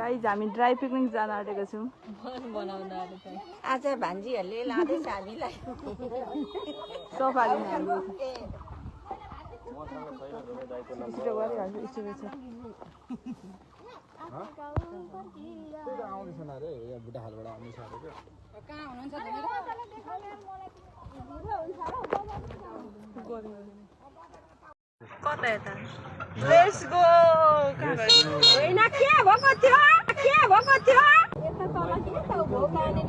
Guys हामी dry picnic जान आँटेको छौँ आज भान्जीहरूले लाँदैछ हामीलाई सफारी गरिहाल्छु कता यता लेट्स गो होइन के भएको थियो यता तल किन त भोगाने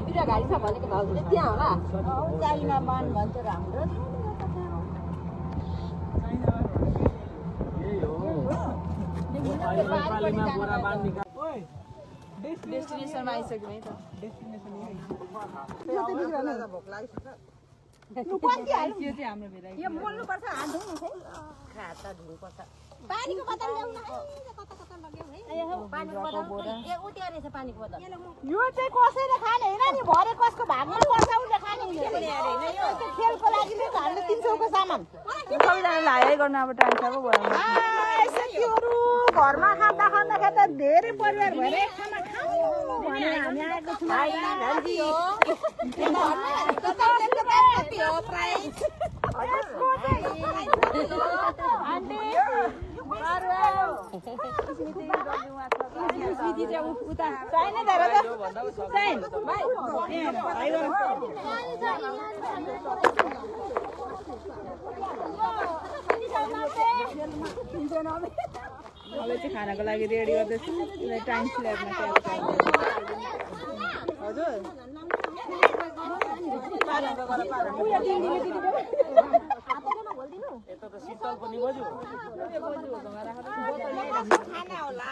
बिरा गाडी छ भनेको भाउजूले त्यहाँ होला चाइना मान भन्छ राम्रो डेस्टिनेसनमा आइसक्यौँ है त भोक लागिसक्यो यो चाहिँ हाम्रो भेराइटी यो मोल्नुपर्छ हात धुनु है खाता धुनुपर्छ पानीको बोतल ल्याउन है कता कता लग्यौ है पानीको बोतल ए उतिया रहेछ पानीको बोतल यो चाहिँ कसैले खाने हैन नि भरे कसको भागमा पर्छ उले खाने हैन यो चाहिँ खेलको लागि नै हामीले 300 को सामान सबैजना लाए गर्न अब टाइम छ पो भयो साथीहरु घरमा खाँदा धेरै परिवार भएर एक ठाउँमा खाऊ भने हामी आएको छौँ कति हो प्राइस आन्टी उता चाहिने धर चाहिन भाइ अब चाहिँ खानाको लागि रेडी गर्दैछु यसलाई टाइम स्ल्याबमा हजुर यता त शीतल पनि बज्यो खाना होला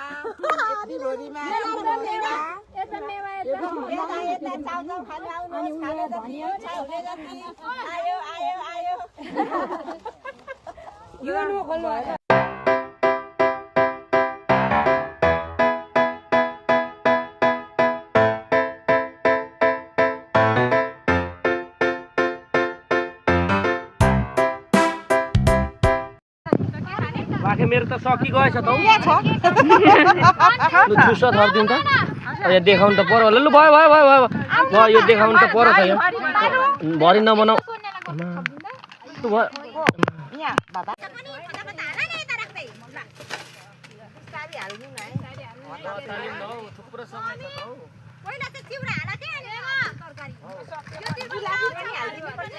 आयो बाँके मेरो त सकि गएछ त लु छुस थर्दिउँ त यहाँ देखाउनु त पर्यो होला लु भयो भयो भयो भयो ल यो देखाउनु त पर्यो त यहाँ भरि नबनाऊ लु भयो थुप्रो समय छ त हौ पहिला चाहिँ चिउरा हाला के अनि तरकारी यो चिउरा पनि हाल्दिनु पर्छ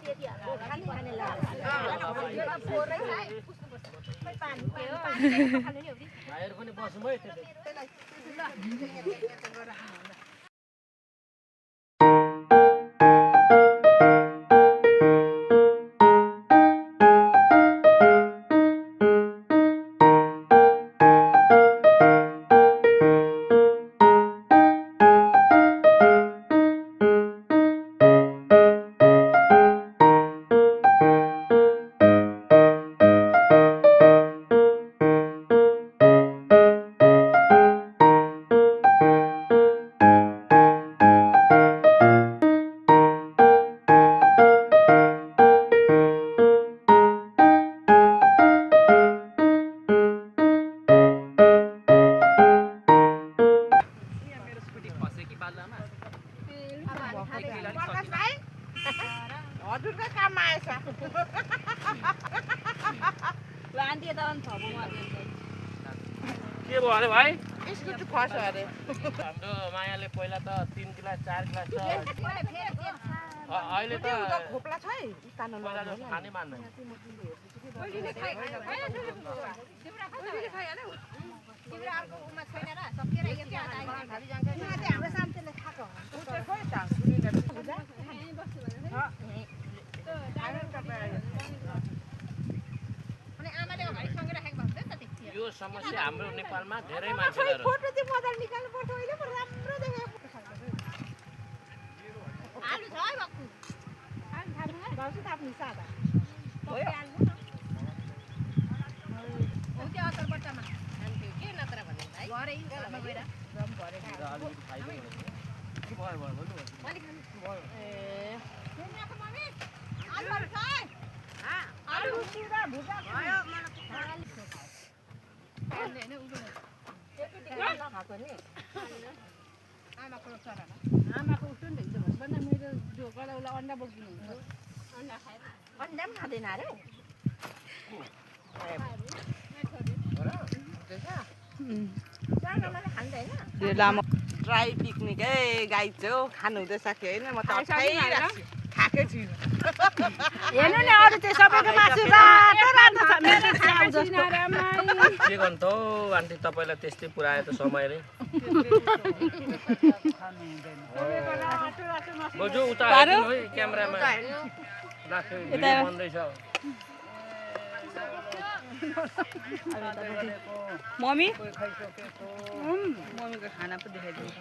यति खाने खाने ल भाइहरु पनि बसौँ है त्यसले हजुरकै काममा आएछ आन्टी त के भयो अरे भाइ स्कुटी खस्यो अरे हाम्रो मायाले पहिला त 3 क्लास 4 क्लास छ अहिले त खोप्ला छ है खानै मान्दैन हाम्रो सामतेले खाएको यो समस्या हाम्रो नेपालमा धेरै मान्छेहरु फोटो चाहिँ मजाले निकाल्नु पर्छ अहिले पो राम्रो देखेको आलु छ है बक्कु आलु थाप्नु थाप्नु सादा हो त्यो अतर बट्टामा खान्थ्यो के नत्र भन्ने भाइ भरे घरमा गएर रम भरे अलिकति खाइदिनु भयो भयो अलिक ए सुनको मम्मी आलुहरु छ है आलु सुरा भुजा भयो मलाई खाएको नि आमाको उठ्नु नि हिजो भन्दा मेरो जो गलाउला अन्डा बोक्दिनु हुन्छ अन्डा पनि खाँदैन अरे यो लामो ड्राई पिकनिक है गाई छौ खानु हुँदैछ कि होइन म त खाएकै छुइनँ हेर्नु नि अरू चाहिँ सबैको मासु रातो रातो छ मेरो च्याउ जस्तो के गर्नु त आन्टी तपाईँलाई त्यस्तै पुऱ्यायो त समयले बोजू उता हेर्नु है क्यामेरामा बन्दैछ मम्मी मम्मीको खाना पो देखाइदिन्छ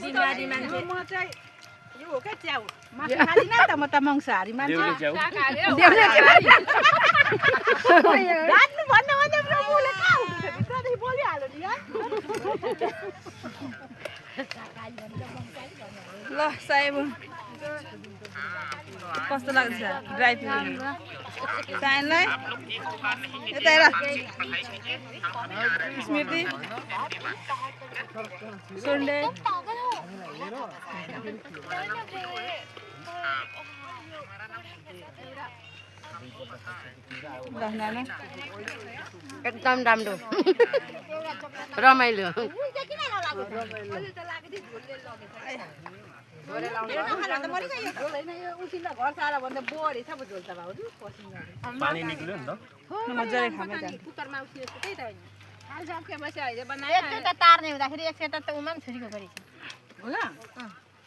बिमारी मान्छे म चाहिँ यो हो क्या च्याउ मासु खादिनँ त म त मांसाहारी मान्छे देउले च्याउ राख्नु भन्दा भन्दै प्रभुले कहाँ हुनुहुन्छ भित्रदेखि बोलिहाल्यो नि यार ल साहेब कस्तो लाग्छ ड्राई पिकनिक साइनलाई यता हेर स्मृति सुन्डे ल नाना एकदम राम्रो रमाइलो पानी निक्ल्यो नि त मजाले खाँदै जान्छ एकचोटि तार्ने हुँदाखेरि एकचोटि त उमा पनि छोरीको गरी हो ल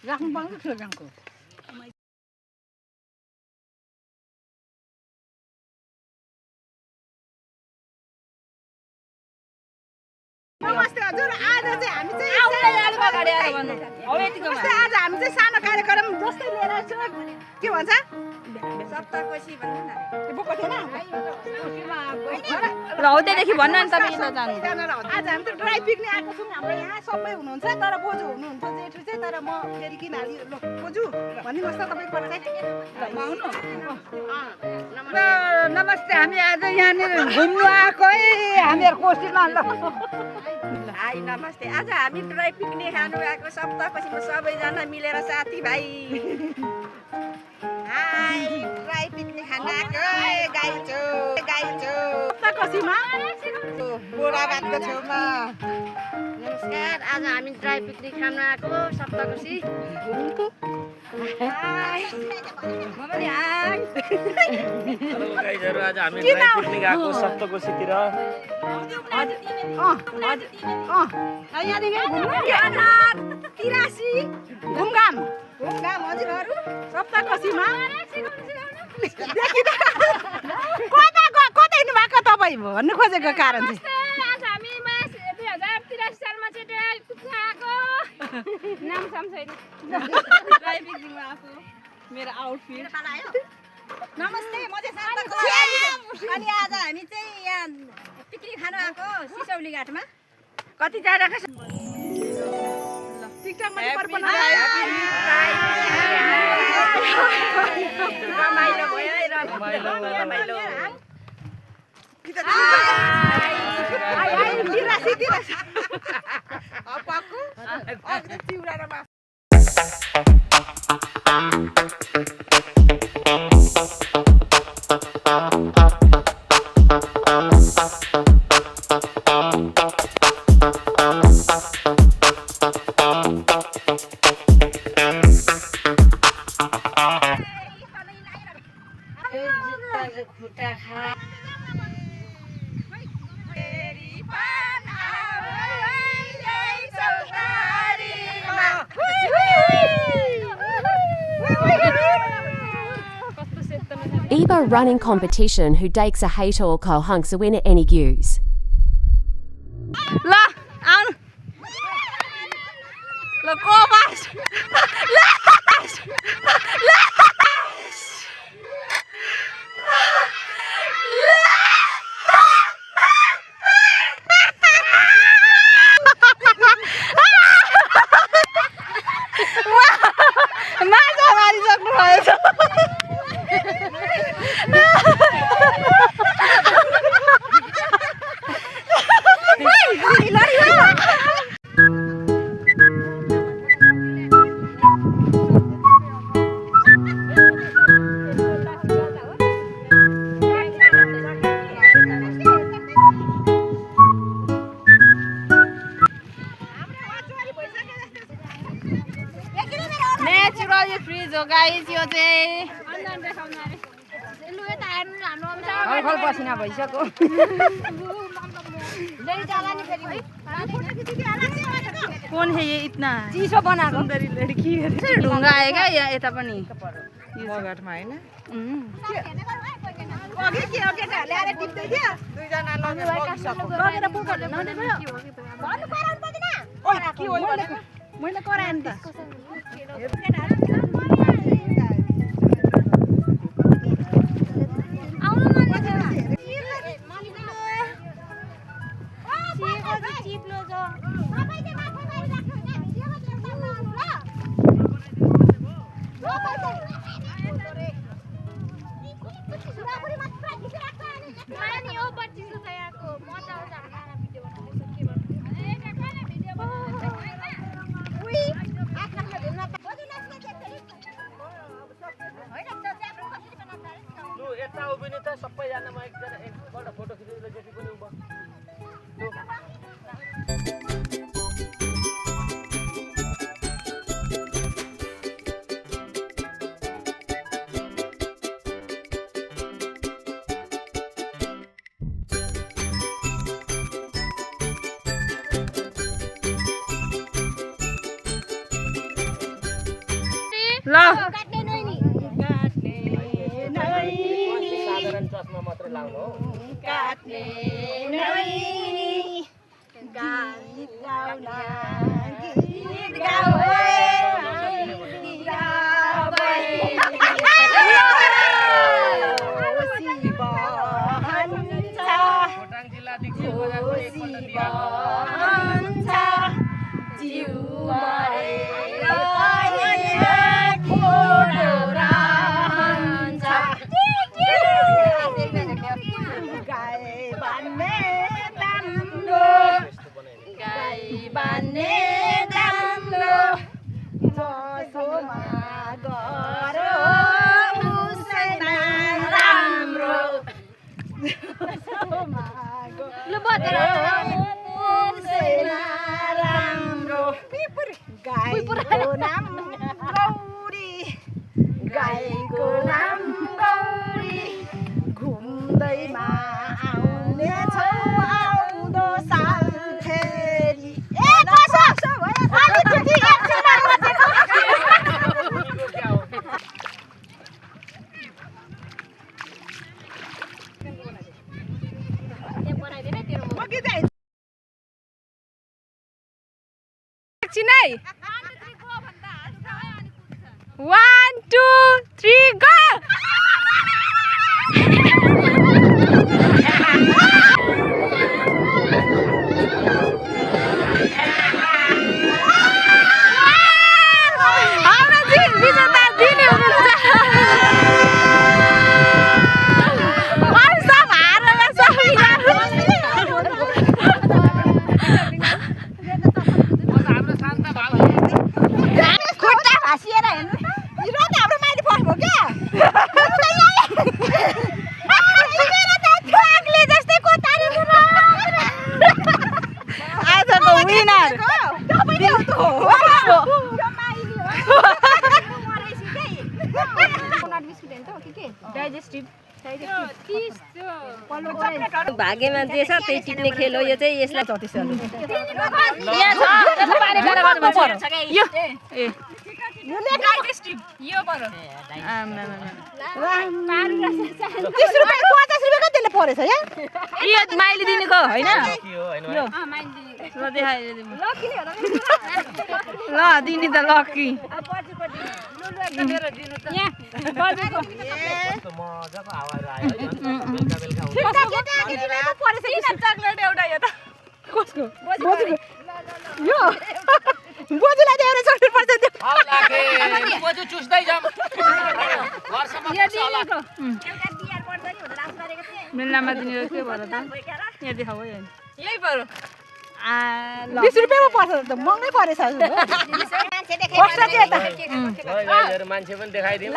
राख्नु पाउँछ छोराको नमस्ते हजुर आज चाहिँ हामी चाहिँ आज हामी चाहिँ सानो कार्यक्रम जस्तै लिएर आएको छौँ के भन्छ सप्तकोशी भन्नु न बोको थिएन ल हौ त्यहाँदेखि भन्न नि तपाईँ यता जानु आज हामी त ड्राई पिकनिक आएको छौँ हाम्रो यहाँ सबै हुनुहुन्छ तर बोजू हुनुहुन्छ जेठु चाहिँ तर म फेरि किन हालि ल बोजू भनिदिनुहोस् त तपाईँको परिचय म आउनु नमस्ते हामी आज यहाँनिर घुम्नु आएको है हामीहरू कोशीमा अन्त हाई नमस्ते आज हामी ड्राई पिकनिक खानु आएको सप्तकोशीमा सबैजना मिलेर साथीभाइ हाई ड्राई पिकनिक खान आएको गाई छौ सप्तकोशीमा बुढाबाटको छेउमा नमस्कार आज हामी ड्राई पिकनिक खानु आएको सप्तकोशी हेलो गाइजहरु आज हामी ड्राई पिकनिक आएको सप्तकोशीतिर घुमघाम हजुरहरू सप्तकोशीमा कता हिँड्नु भएको तपाईँ भन्नु खोजेको कारण चाहिँ मेरो आउटफिट नमस्ते म चाहिँ सप्तकोशी अनि आज हामी चाहिँ यहाँ पिकनिक खानु आएको सिसौली घाटमा कतिजना टिकटकमा रमाइलो भयो है रमाइलो Eba running competition who dakes a hater or co hunks a winner any goose. ल आउनु ल कोबास माछा मारिसक्नु भएछ यो गाइस यो चाहिँ खल पसिना भइसक्यो कौन है ये इतना चिसो बनाएको सुन्दरी लड़की है ढुङ्गा आयो क्या यहाँ यता पनि मगटमा हैन अघि के हो केटाहरूले आएर टिप्दै थियो दुईजना लगेर बगिसक्यो लगेर पोखरले नदै भयो भन्नु कराउनु पर्दैन ओइ के हो भनेको मैले कराएँ नि त यता उभिनु त सबैजनामा एकजना फोटो खिचेर जति पनि उभो ल साधारण चस्मा मात्र लाउनु हो काट्ने नैनी गीत गाउन गीत गाऊ खोटाङ जिल्लादेखि बजारको एकपल्ट दिया गाईको नाम गौरी घुम्दैमा आउने छौ आउँदो साल फेरि चिनाइ 1 2 3 गो हाम्रो जित विजेता दिने हुनुहुन्छ अरु सब हारेर खुट्टा भाँसिएर हेर्नु हिरो त हाम्रो माइली फर्को क्या आजको विनर भाग्यमा जे छ त्यही टिप्ने खेल हो यो चाहिँ यसलाई 34 माइली दिनेको होइन ल दिने त लकी मजाको आवाज आयो बेलुका बेलुका चक्लेट एउटा यो त कसको यो बोजूलाई दिएर चक्लेट पर्छ त्यो बोजू चुस्दै जाम मेलामा दिने के भएर त यहाँ देखाऊ है यही पऱ्यो 20 रुपैयाँमा पर्छ त महँगै परेछ मान्छे पनि देखाइदिउँ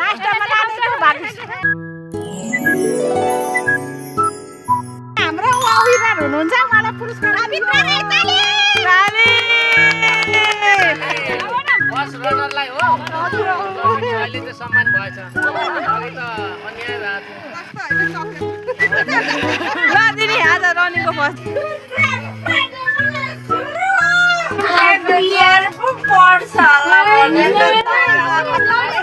हाम्रो विनर हुनुहुन्छ उहाँलाई पुरस्कार रनरलाई हो अहिले चाहिँ सम्मान भएछ अघि त अन्याय भएको थियो दिदी आज रनिङको फर्स्ट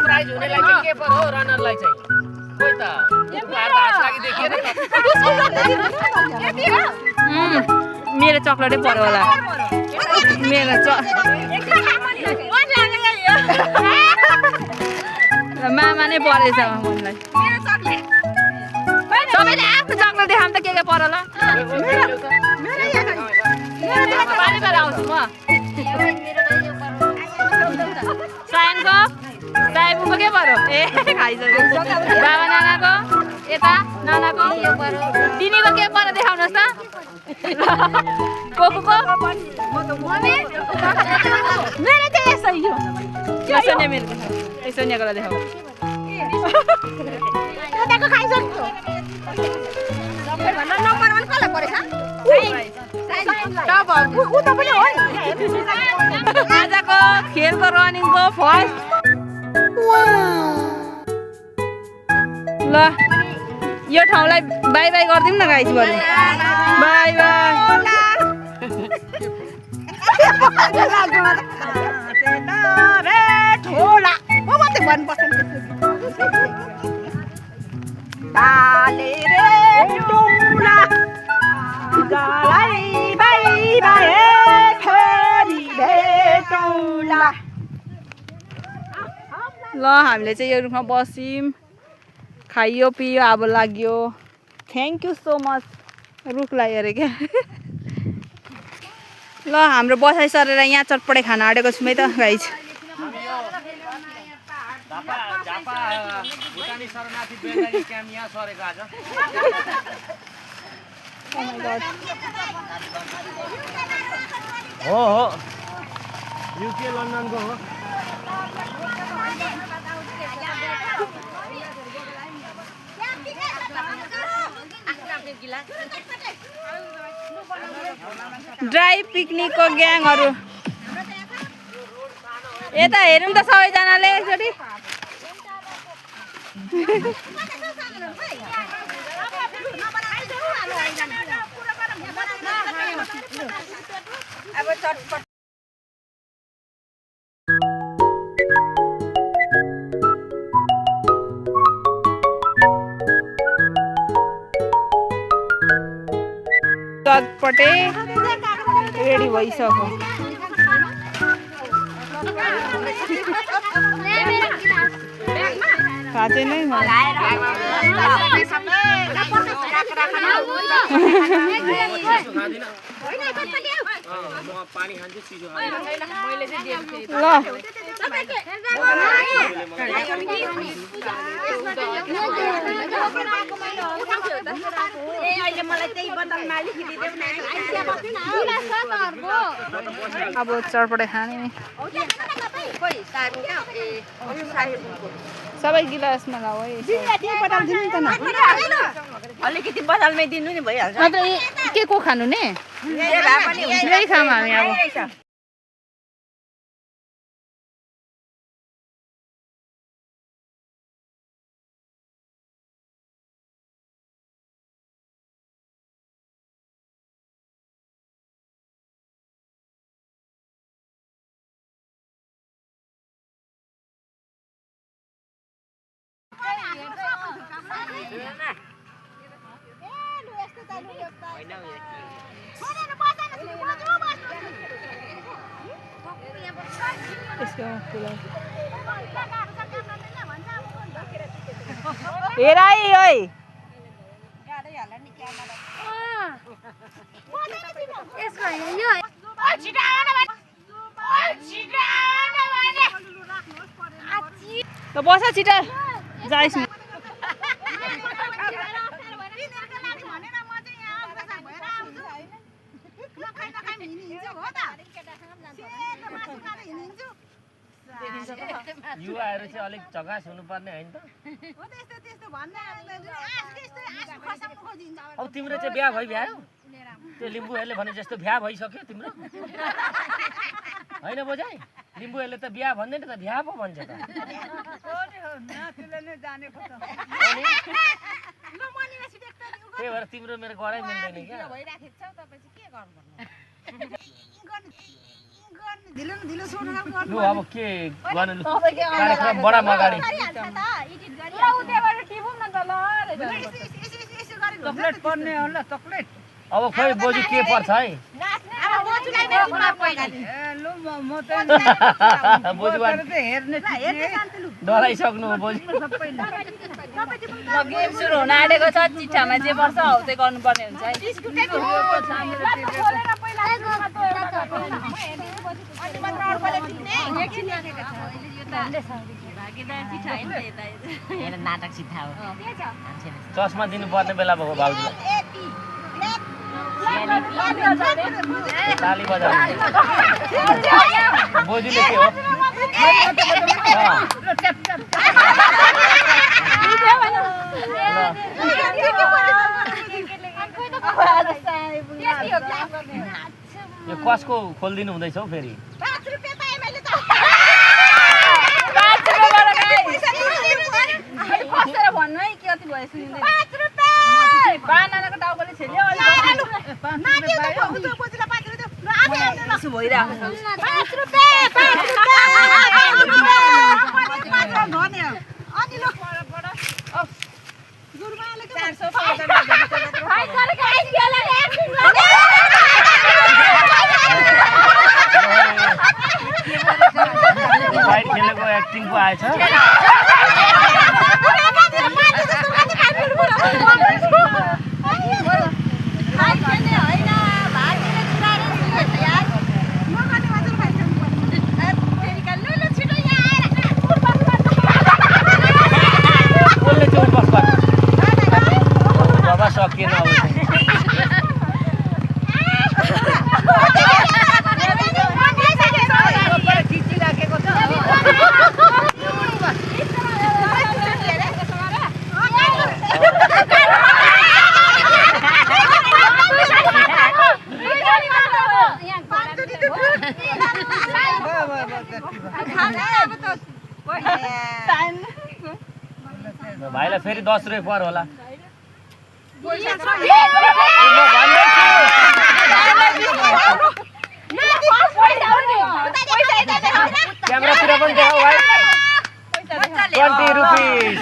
प्राइज हुनेलाई चाहिँ के पो हो रनरलाई चाहिँ खोइ त हात लागि देखिएन मेरो चक्लेटै पर्यो होला मेरो मामा नै परेछ मनलाई सबैले आफ्नो चक्लेट देखाउँ त के पर्यो होला पानीबाट आउँछु म साइनको साइबुको के पर्यो ए खाइसक्यो बाबा नानाको यता नानाको तिनीको के पर्यो देखाउनुहोस् त कोकुको मेरो चाहिँ यसै यो सोनिया मेरो ए सोनियाकोलाई देखाऊ आजको खेलको रनिङको फर्स्ट ल यो ठाउँलाई बाई बाई गरिदिउँ न गाइस बरु बाई बाई ल हामीले चाहिँ यो रुखमा बस्यौँ खाइयो पियो अब लाग्यो थ्याङ्क यू सो मच रुखलाई अरे क्या ल हाम्रो बसाइ सरेर यहाँ चटपटे खाना आँटेको छौँ है त गाइस भुटानी शरणार्थी बेलगाडी क्याम्प यहाँ सरेको आज हो हो युके लन्डनको हो ड्राई पिकनिकको ग्याङहरू यता हेरौँ त सबैजनाले एकचोटि चटपटे रेडी भइसक्यो खाँदै नै पानी खान्छु चिसो ल अब चटपटे खाने सबै गिलासमा लाऊ है अलिकति बदलमै दिनु नि भइहाल्छ अन्त के को खानु नि यही खाऊँ हामी अब हेर है त बस छिटो जाइस् न युवाहरू चाहिँ अलिक झकास हुनुपर्ने होइन त अब तिम्रो चाहिँ बिहा भइभ्यायो त्यो लिम्बूहरूले भने जस्तो बिहा भइसक्यो तिम्रो होइन बोजाइ डिम्बुहरूले त बिहा भन्दैन त बिहा पो भन्छ त त्यही भएर तिम्रो मेरो गरै मिल्दैन क्या लु अब के गर्नु लु कार्यक्रम बढाम अगाडि चक्लेट पर्ने होला चक्लेट अब खोइ बोजू के पर्छ है बोजू डराइसक्नु हो बोजू गेम सुरु हुन आँटेको छ चिठामा जे पर्छ हौ चाहिँ गर्नुपर्ने हुन्छ है नाटक सिद्धा हो चस्मा दिनुपर्ने बेला भएको भाउजूलाई ताली बजाउनु बोजूले के हो यो कसको खोलिदिनु हुँदैछ हौ फेरि खसेर भन्नु है के कति भयो सुनिँदैन बानाको टाउकोले छेल्यो यसो भइरहेको फाइट खेलेको एक्टिङ पो आएछ बाबा सकिएन अब भाइलाई फेरि 10 रुपियाँ पर होला क्यामेरातिर पनि देखाऊ भाइ 20 रुपिस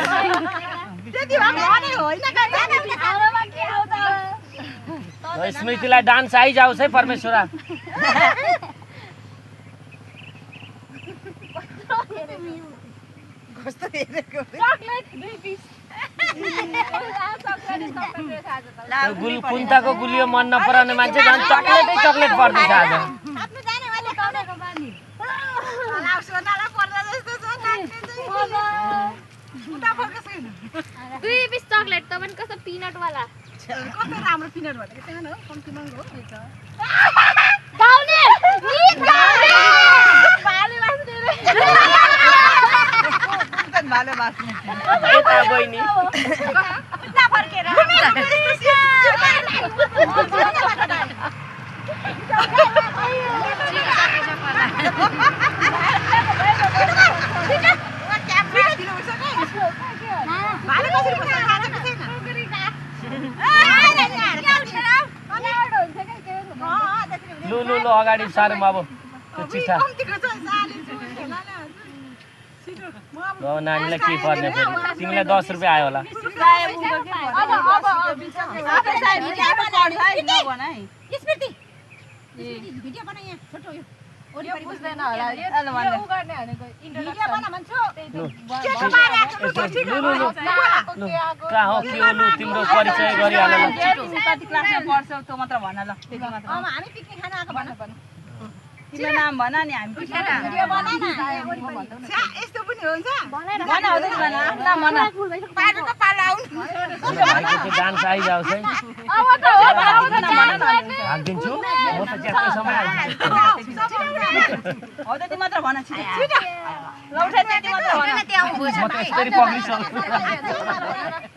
स्मृतिलाई डान्स आइजाओस् है परमेश्वरा कुन्ताको गुलियो मन नपराउने मान्छे झन् चक्लेटै चक्लेट पर्दैछ आज 2 पिस चकलेट त पनि कस्तो पिनट वाला कस्तो राम्रो पिनट भनेको सानो हो कम्ती महँगो हो गाउने गीत गाउने भाले बास्ने भाले बास्ने यता बहिनी उता फर्केर लु लु लु अगाडि सारौँ अब त्यो चिठा ल नानीलाई के पर्ने फेरि तिमीलाई 10 रुपियाँ आयो होला भिडियो बना यहाँ छोटो यो बुझ्दैन होला कहाँ हो के हो लु तिम्रो परिचय गरिहाल कति क्लासमा पढ्छौ त्यो मात्र भन ल त्यति मात्र हामी पिकनिक खान आएको भन तिम्रो नाम भन नि हामी भिडियो बना न यस्तो पनि हुन्छ भन आउँदै भन नाम भन पाटोको पाला आउनु भाइको त्यो डान्स आइजाओस् है अब त हालिदिन्छु म त ज्यादै समय हाल्छु हो त्यति मात्र भन छिटो ल उठा त्यति मात्र भन म त यसरी पक्रिसक्छु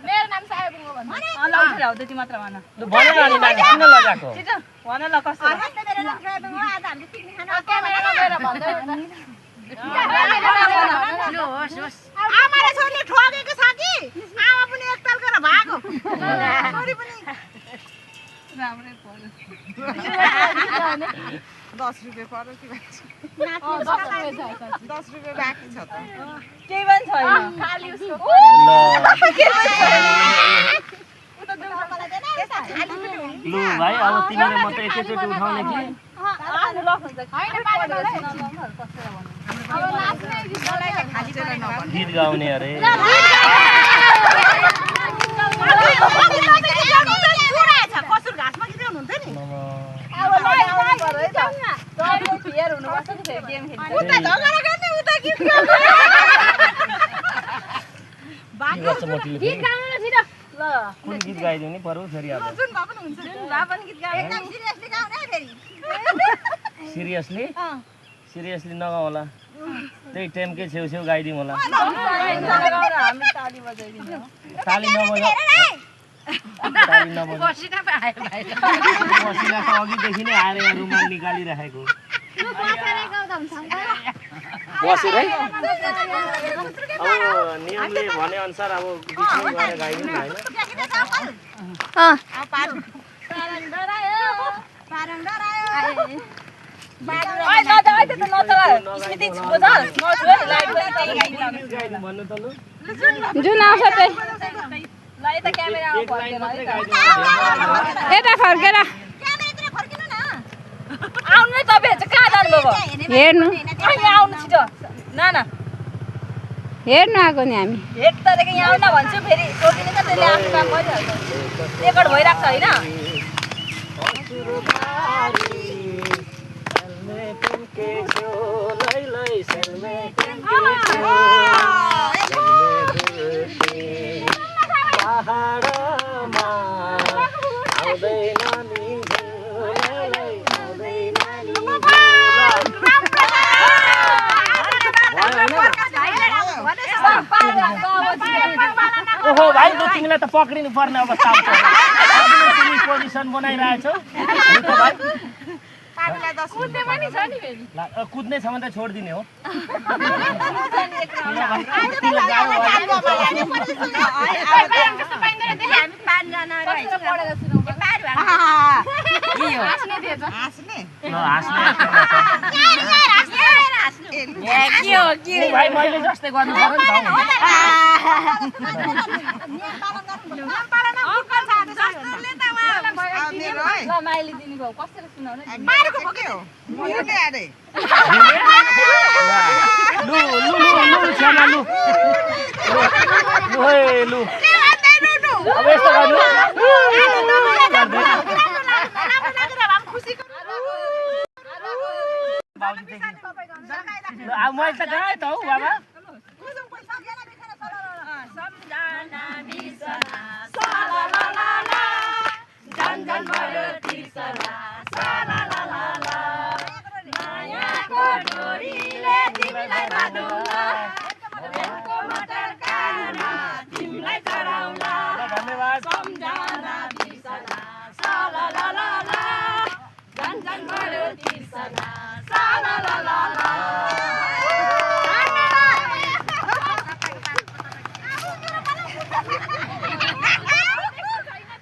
मेरो नाम सायबुङ हो भन्छ ल उठा हो त्यति मात्र भन लु भन न अनि नानी किन लगाएको छिटो भन ल कस्तो मेरो नाम सायबुङ हो आज हामी पिकनिक खान क्यामेरामा गएर भन्दै आमाले छोरीले ठोकेको छ कि आमा पनि एकताल गरेर भागो छोरी पनि राम्रै पर्यो 10 रुपैयाँ पर्यो कि 10 रुपैयाँ बाँकी छ त केही पनि छैन खाली उसको लु भाइ अब तिमीले म त एकैचोटि उठाउने कि गीत गाउने अरे कसुर घाँसमा गीत गाउनुहुन्थ्यो नि उता झगडा गर्ने उता गीत गाउने गीत गाउनु न छिटो कुन गीत गाइदिउँ नि पर्यो फेरि अब जुन भए पनि हुन्छ जुन भए पनि गीत गाउने एकदम सिरियसली गाउने है फेरि सिरियसली नगाउँ होला त्यही टाइमकै छेउछेउ गाइदिउँ होला ताली नबजा पसिना त अघिदेखि नै आएर यहाँ रुमाल निकालिराखेको बसेर है अब नियमले भने अनुसार अब बिचमा गएर गाइदिउँ होइन भन्नु त लु जुन आउँछ त्यही यता फर्केर आउनु नै तपाईहरु चाहिँ कहाँ जानुभयो हेर्नु यहाँ आउनु छिटो नाना हेर्नु आएको नि हामी हेड तरिका यहाँ आउन भन्छु फेरि सोधिने त त्यसले आफ्नो काम गरिहाल्छ रेकर्ड भइरहेको छ होइन ओहो भाइ लु तिमीलाई त पक्रिनु पर्ने अवस्था आउँछ तिमी पोजिसन बनाइरहेछौ कुद्ने छ भने त छोडिदिने हो भाइ मैले जस्तै गर्नु पर्यो नि ल माइली दिनु भयो कसरी सुनाउने लु छ्यामा लु लु अब यस्तो गर्नु अब मैले त गएँ त हौ बाबा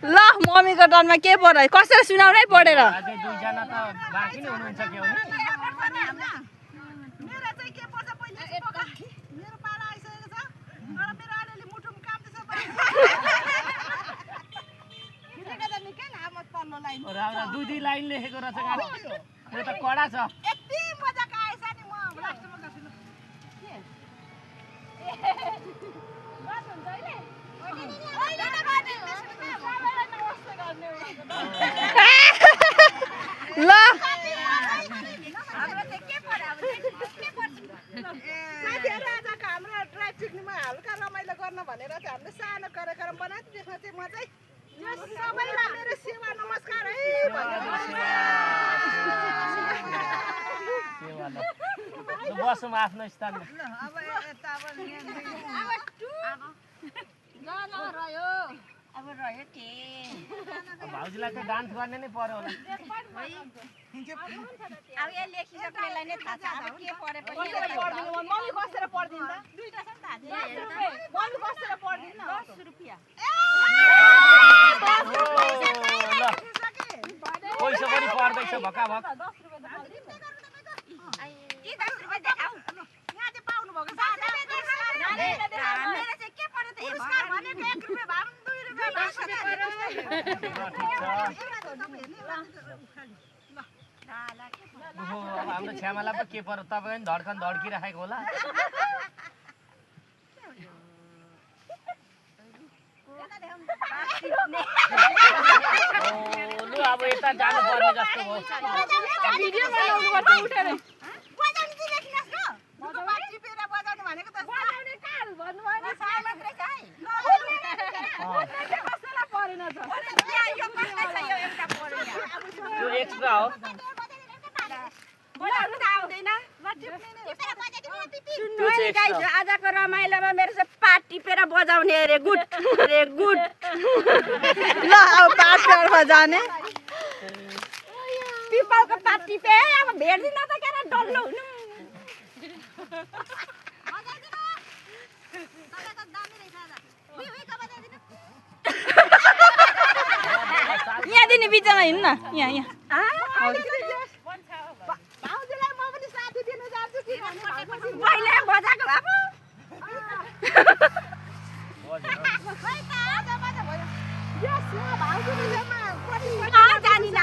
ल मम्मीको टर्नमा के पर्यो कसरी सुनाउनै परेर अझै दुईजना त बाँकी नै हुनुहुन्छ के हो नि मेरो चाहिँ के पर्छ पहिले मेरो पाला आइसकेको छ तर मेरो अलिअलि मुटुम काट्दैछ निकै लामो तल्लो लाइन दुई लाइन लेखेको रहेछ गाडी यो त कडा छ यति मजाको आएछ नि म लास्टमा गर्छु ल साथीहरू आजको हाम्रो ड्राइभ पिकनिकमा हल्का रमाइलो गर्न भनेर चाहिँ हामीले सानो कार्यक्रम बनाएको त्यसमा चाहिँ म चाहिँ सबैलाई मेरो सेवा नमस्कार है बसौँ आफ्नो स्थानमा अब अब रह्यो के भाउजूलाई त डान्स गर्ने नै पर्यो होला अब यहाँ लेखिसक्नेलाई नै थाहा छ अब के परे पनि मम्मी कसेर पढ्दिन त दुईटा छ नि त मम्मी कसेर पढ्दिन 10 रुपैयाँ पैसा पनि पर्दैछ भक्काभक के 10 रुपैयाँ देखाऊ यहाँ चाहिँ पाउनु भएको छ मेरो चाहिँ के पर्यो त पुरस्कार भनेको 1 रुपैयाँ भए पनि 2 रुपैयाँ हाम्रो छ्यामालाई पो के पर्यो तपाईँ पनि धड्कन धड्किराखेको होला लु अब यता जानु पर्ने जस्तो भयो भिडियो बनाउनु पर्छ उठेर बजाउनु चाहिँ लेखिनुहोस् न टिपेर बजाउनु भनेको त बजाउने काल भन्नुभयो नि साइलेन्ट रहेछ है कसैलाई परेन त यो कसलाई छ यो एउटा परेन त्यो एक्स्ट्रा हो बजाउनु त आउँदैन आजको रमाइलोमा मेरो चाहिँ पाट टिपेर बजाउने अरे गुड ल अब पाठमा जाने पिपलको पात टिपे अब भेट्दिन त के डल्लो हुनु यहाँ दिने बिचमा हिँड्नु न यहाँ भाउजूलाई म पनि साथी दिनु जान्छु कि पहिले बजाएको अब जानिन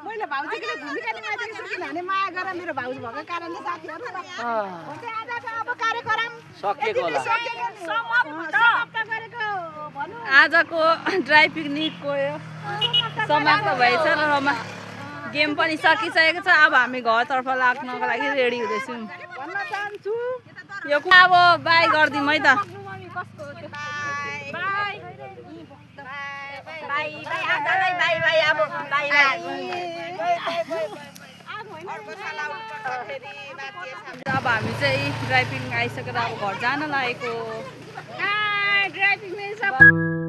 मैले भाउजूले भूमिका निभाइदिएको छु किनभने माया गरेर मेरो भाउजू भएको कारणले साथीहरू आजको अब कार्यक्रम सकिएको होला समाप्त गरेको भनौँ आजको ड्राई पिकनिकको समाप्त भएछ र गेम पनि सकिसकेको छ अब हामी घरतर्फ लाग्नको लागि रेडी हुँदैछौँ भन्न चाहन्छु यो अब बाई गरिदिउँ है त अब हामी चाहिँ ड्राई पिकनिक आइसकेर अब घर जान लागेको ड्राई पिकनिक